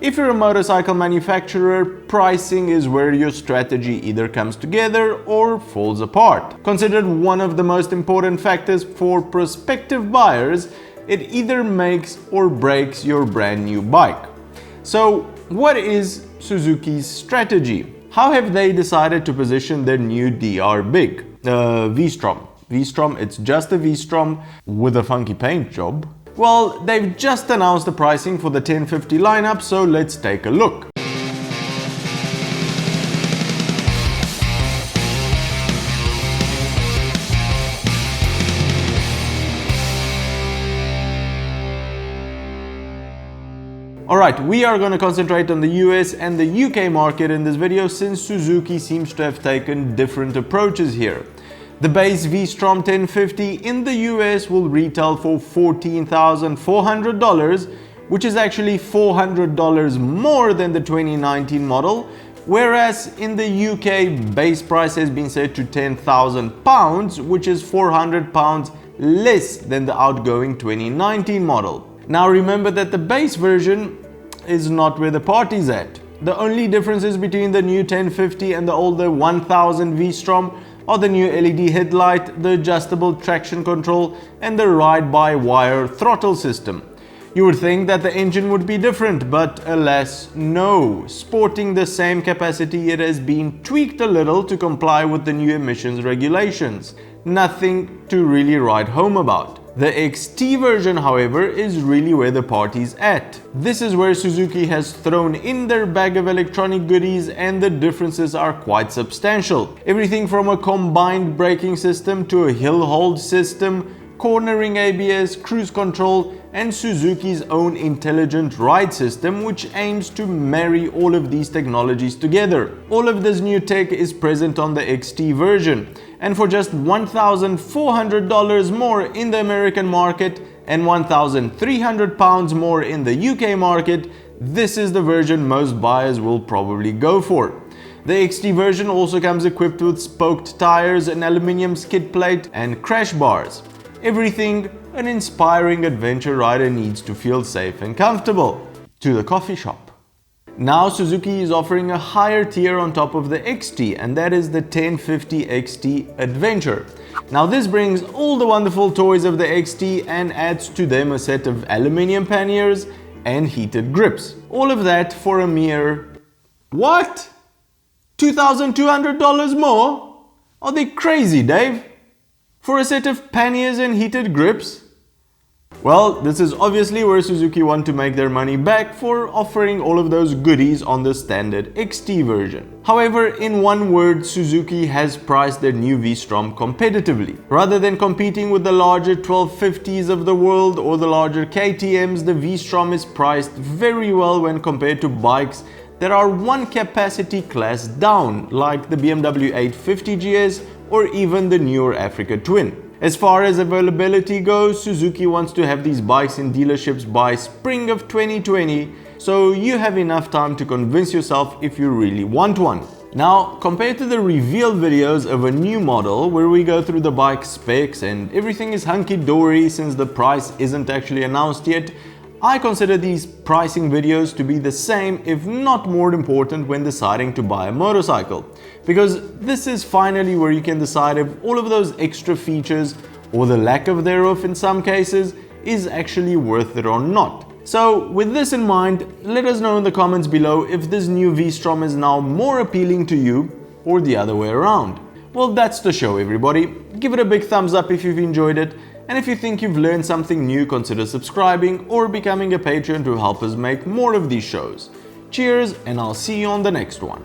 If you're a motorcycle manufacturer, pricing is where your strategy either comes together or falls apart. Considered one of the most important factors for prospective buyers, it either makes or breaks your brand new bike. So, what is Suzuki's strategy? How have they decided to position their new DR Big? V-Strom. V-Strom, it's just a V-Strom with a funky paint job. Well, they've just announced the pricing for the 1050 lineup, so let's take a look. Alright, we are going to concentrate on the US and the UK market in this video since Suzuki seems to have taken different approaches here. The base V-Strom 1050 in the US will retail for $14,400, which is actually $400 more than the 2019 model, whereas in the UK base price has been set to £10,000, which is £400 less than the outgoing 2019 model. Now remember that the base version is not where the party's at. The only differences between the new 1050 and the older 1000 V-Strom are the new LED headlight, the adjustable traction control, and the ride-by-wire throttle system. You would think that the engine would be different, but alas, no. Sporting the same capacity, it has been tweaked a little to comply with the new emissions regulations. Nothing to really write home about. The XT version, however, is really where the party's at. This is where Suzuki has thrown in their bag of electronic goodies, and the differences are quite substantial. Everything from a combined braking system to a hill hold system, cornering ABS, cruise control, and Suzuki's own intelligent ride system, which aims to marry all of these technologies together. All of this new tech is present on the XT version, and for just $1,400 more in the American market and £1,300 more in the UK market, this is the version most buyers will probably go for. The XT version also comes equipped with spoked tires, an aluminium skid plate, and crash bars. Everything an inspiring adventure rider needs to feel safe and comfortable. To the coffee shop. Now Suzuki is offering a higher tier on top of the XT, and that is the 1050 XT Adventure. Now this brings all the wonderful toys of the XT and adds to them a set of aluminium panniers and heated grips. All of that for a mere... what? $2,200 more? Are they crazy, Dave? For a set of panniers and heated grips? Well, this is obviously where Suzuki want to make their money back for offering all of those goodies on the standard XT version. However, in one word, Suzuki has priced their new V-Strom competitively. Rather than competing with the larger 1250s of the world or the larger KTMs, the V-Strom is priced very well when compared to bikes that are one capacity class down, like the BMW 850 GS or even the newer Africa Twin. As far as availability goes, Suzuki wants to have these bikes in dealerships by spring of 2020, so you have enough time to convince yourself if you really want one. Now, compared to the reveal videos of a new model where we go through the bike specs and everything is hunky-dory since the price isn't actually announced yet, I consider these pricing videos to be the same, if not more important, when deciding to buy a motorcycle. Because this is finally where you can decide if all of those extra features, or the lack of thereof in some cases, is actually worth it or not. So with this in mind, let us know in the comments below if this new V-Strom is now more appealing to you or the other way around. Well, that's the show, everybody. Give it a big thumbs up if you've enjoyed it. And if you think you've learned something new, consider subscribing or becoming a patron to help us make more of these shows. Cheers, and I'll see you on the next one.